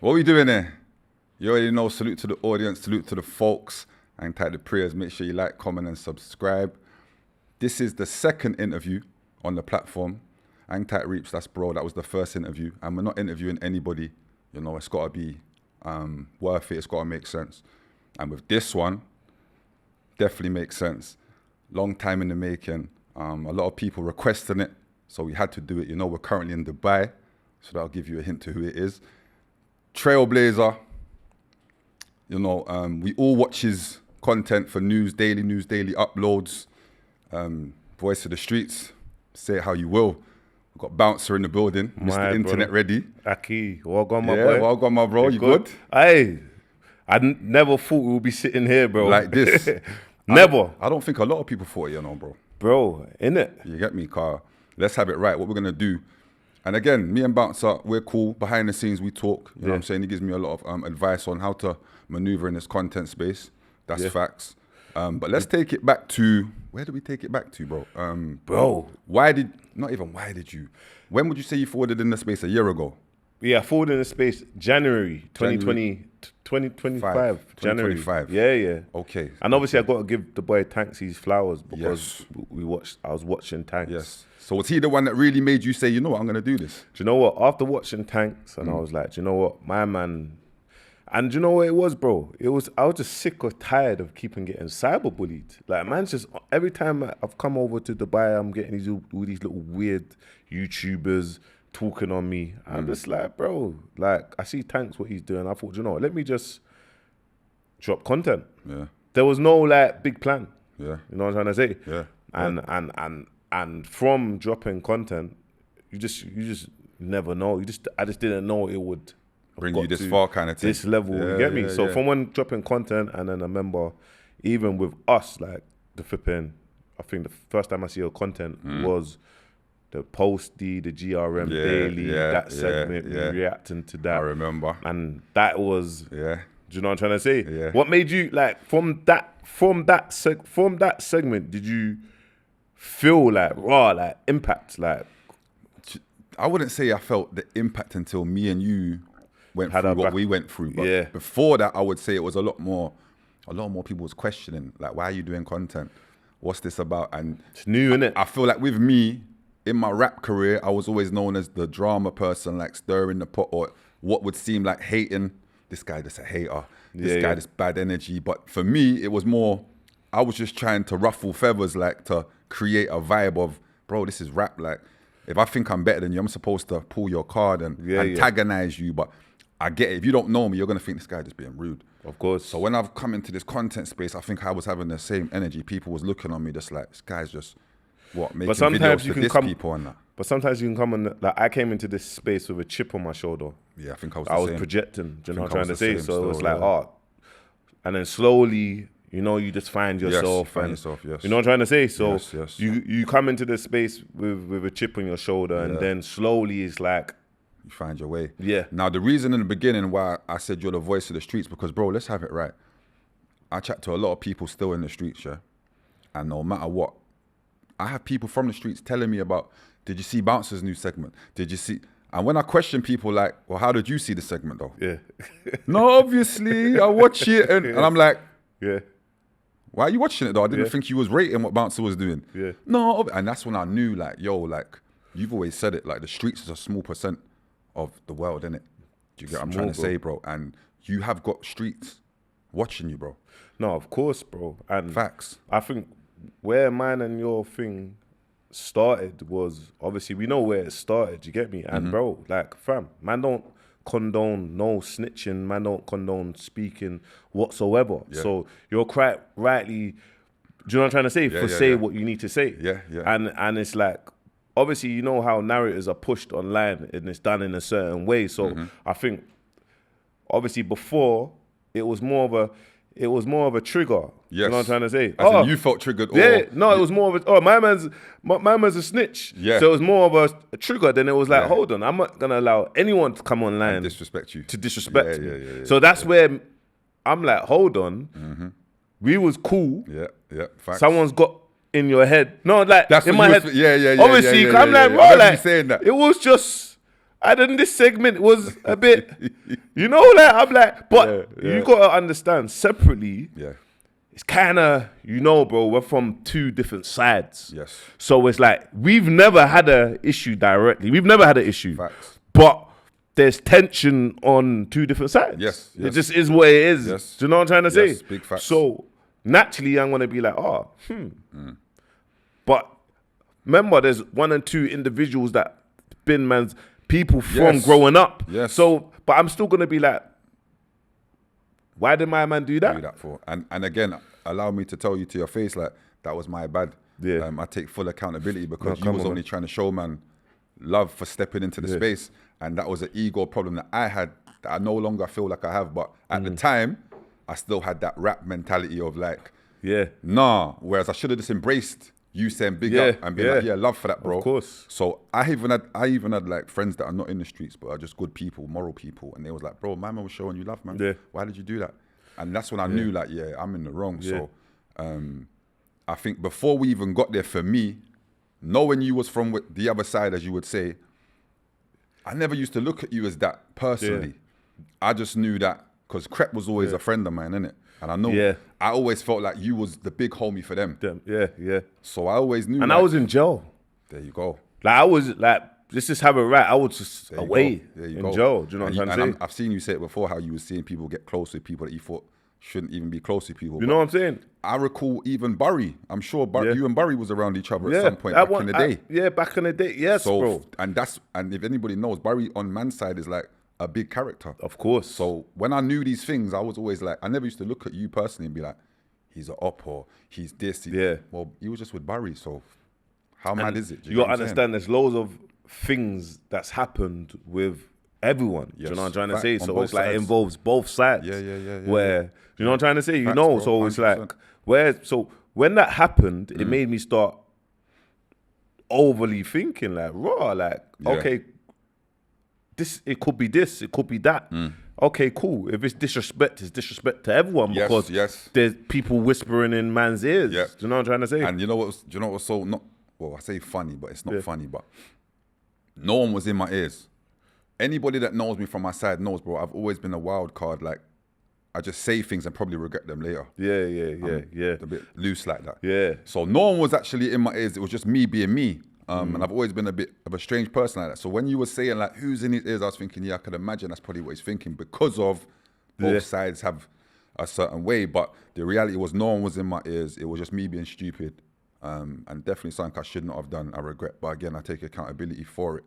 What are we doing here? You already know, salute to the audience, salute to the folks. Hang tight the prayers. Make sure you like, comment, and subscribe. This is the second interview on the platform. Hang tight Reaps, that's bro. That was the first interview. And we're not interviewing anybody. You know, it's got to be worth it. It's got to make sense. And with this one, definitely makes sense. Long time in the making. A lot of people requesting it, so we had to do it. You know, we're currently in Dubai, so that'll give you a hint to who it is. Trailblazer. You know, we all watch his content for news daily uploads. Voice of the streets, say it how you will. We've got Bouncer in the building, Mr. Internet ready. Aki, well gone, my boy. Well gone, my bro. You good? Hey, never thought we would be sitting here, bro. Like this. Never. I don't think a lot of people thought it, you know, bro. Bro, innit? You get me, car. Let's have it right. What we're going to do. And again, me and Bouncer, we're cool. Behind the scenes, we talk. You know what I'm saying? He gives me a lot of advice on how to maneuver in this content space. That's facts. But let's take it back to, where did we take it back to, bro? When would you say you forwarded in the space? A year ago? Yeah, forward in the space, January 2025. January. 2025. Yeah. Okay. And obviously I got to give the boy Tanks his flowers because I was watching Tanks. Yes. So was he the one that really made you say, you know what, I'm going to do this? Do you know what? After watching Tanks, and I was like, do you know what, my man. And do you know what it was, bro? I was just sick or tired of keeping getting cyberbullied. Like, man's just, every time I've come over to Dubai, I'm getting all these little weird YouTubers talking on me. I'm just like, bro, like, I see Tanks, what he's doing. I thought, you know what, let me just drop content. Yeah. There was no, like, big plan. Yeah. You know what I'm trying to say? Yeah. And from dropping content, you just never know. I just didn't know it would bring you this far kind of thing. This level, you get me? So from when dropping content, and then I remember even with us, like the flipping, I think the first time I see your content was the Posty, the GRM Daily, that segment, reacting to that. I remember. And that was, do you know what I'm trying to say? Yeah. What made you, like, from that segment, did you feel like raw, like impact, like? I wouldn't say I felt the impact until me and you went through what we went through. But before that, I would say it was a lot more people was questioning, like, why are you doing content? What's this about? And it's new, innit? I feel like with me, in my rap career, I was always known as the drama person, like stirring the pot, or what would seem like hating. This guy just a hater. This guy just bad energy. But for me, it was more, I was just trying to ruffle feathers, like to create a vibe of, bro, this is rap. Like, if I think I'm better than you, I'm supposed to pull your card and antagonize you. But I get it. If you don't know me, you're going to think this guy just being rude. Of course. So when I've come into this content space, I think I was having the same energy. People was looking on me just like, this guy's just, making videos for this people and that. But sometimes you can come on, like, I came into this space with a chip on my shoulder. Yeah, I think I was projecting, do you know what I'm trying to say? So it was like, and then slowly, you know, you just find yourself. You know what I'm trying to say? So you come into this space with a chip on your shoulder, and then slowly it's like, you find your way. Yeah. Now, the reason in the beginning why I said you're the voice of the streets, because, bro, let's have it right. I chat to a lot of people still in the streets, and no matter what, I have people from the streets telling me about, did you see Bouncer's new segment? Did you see? And when I question people like, well, how did you see the segment though? Yeah. No, obviously, I watch it, and I'm like, yeah. Why are you watching it though? I didn't think you was rating what Bouncer was doing. Yeah. No, and that's when I knew, like, yo, like, you've always said it, like, the streets is a small % of the world, innit? Do you get what I'm trying to say, bro? And you have got streets watching you, bro. No, of course, bro. And facts. I think where mine and your thing started was, obviously, we know where it started, you get me? And bro, like, fam, man don't condone no snitching, man don't condone speaking whatsoever. So you're quite rightly, do you know what I'm trying to say? Say what you need to say. And it's like, obviously, you know how narratives are pushed online and it's done in a certain way. So I think, obviously, before it was more of a trigger. You know what I'm trying to say? As in you felt triggered. It was more of a, my man's a snitch. Yeah. So it was more of a trigger. Then it was like, hold on, I'm not gonna allow anyone to come online and disrespect you. To disrespect me. So that's where I'm like, hold on, we was cool. Yeah. Facts. Someone's got in your head. No, like, that's in my head. Yeah. Obviously, I'm like, bro, like, saying that. It was just And then this segment was a bit, you know, like, I'm like, but you got to understand, separately, Yeah. it's kind of, you know, bro, we're from two different sides. Yes. So it's like, we've never had an issue directly. We've never had an issue. Facts. But there's tension on two different sides. Yes, It yes. just is what it is. Yes. Do you know what I'm trying to Yes, say? big facts. So naturally, I'm going to be like, But remember, there's one and two individuals that been man's people from Yes. growing up. Yes. So, but I'm still going to be like, why did my man do that? Do that for. And again, allow me to tell you to your face, like, that was my bad. Yeah. I take full accountability because you come was on, only man. trying to show man love for stepping into the space. And that was an ego problem that I had that I no longer feel like I have. But at the time, I still had that rap mentality of like, Yeah. nah. Whereas I should have just embraced you saying big Yeah, up and be like, yeah. yeah, love for that, bro. Of course. So I even had like friends that are not in the streets, but are just good people, moral people. And they was like, bro, my man was showing you love, man. Yeah. Why did you do that? And that's when I knew like, yeah, I'm in the wrong. Yeah. So I think before we even got there, for me, knowing you was from the other side, as you would say, I never used to look at you as that personally. I just knew that because Crep was always a friend of mine, innit? And I know I always felt like you was the big homie for them. Yeah. So I always knew. And like, I was in jail. There you go. Like, I was like, let's just have it right. I was just There you away go. There you in go. jail. Do you know what And I'm trying to say? I've seen you say it before, how you were seeing people get close with people that you thought shouldn't even be close with people. You know what I'm saying? I recall even Barry. I'm sure you and Barry was around each other at some point that back in the day. back in the day. Yes, So bro. and if anybody knows, Barry on man's side is like a big character. Of course. So when I knew these things, I was always like, I never used to look at you personally and be like, he's a op or he's this. Well, he was just with Barry. So how mad is it? Do you know got to what I'm saying? understand there's loads of things that's happened with everyone. Do you know what I'm trying to Fact, say? on So both it's like it sides. involves both sides. Yeah. Where, you know what I'm trying to say? You Facts, know, bro, so it's 100%. like, when that happened, it made me start overly thinking like, raw, like, okay, it could be this, it could be that. Okay, cool. If it's disrespect to everyone because there's people whispering in man's ears. Yeah. Do you know what I'm trying to say? And you know what was so not, well, I say funny, but it's not funny, but no one was in my ears. Anybody that knows me from my side knows, bro, I've always been a wild card. Like, I just say things and probably regret them later. Yeah. A bit loose like that. Yeah. So no one was actually in my ears. It was just me being me. And I've always been a bit of a strange person like that. So when you were saying like, who's in his ears, I was thinking, yeah, I could imagine that's probably what he's thinking because of both sides have a certain way. But the reality was no one was in my ears. It was just me being stupid. And definitely something I should not have done. I regret. But again, I take accountability for it.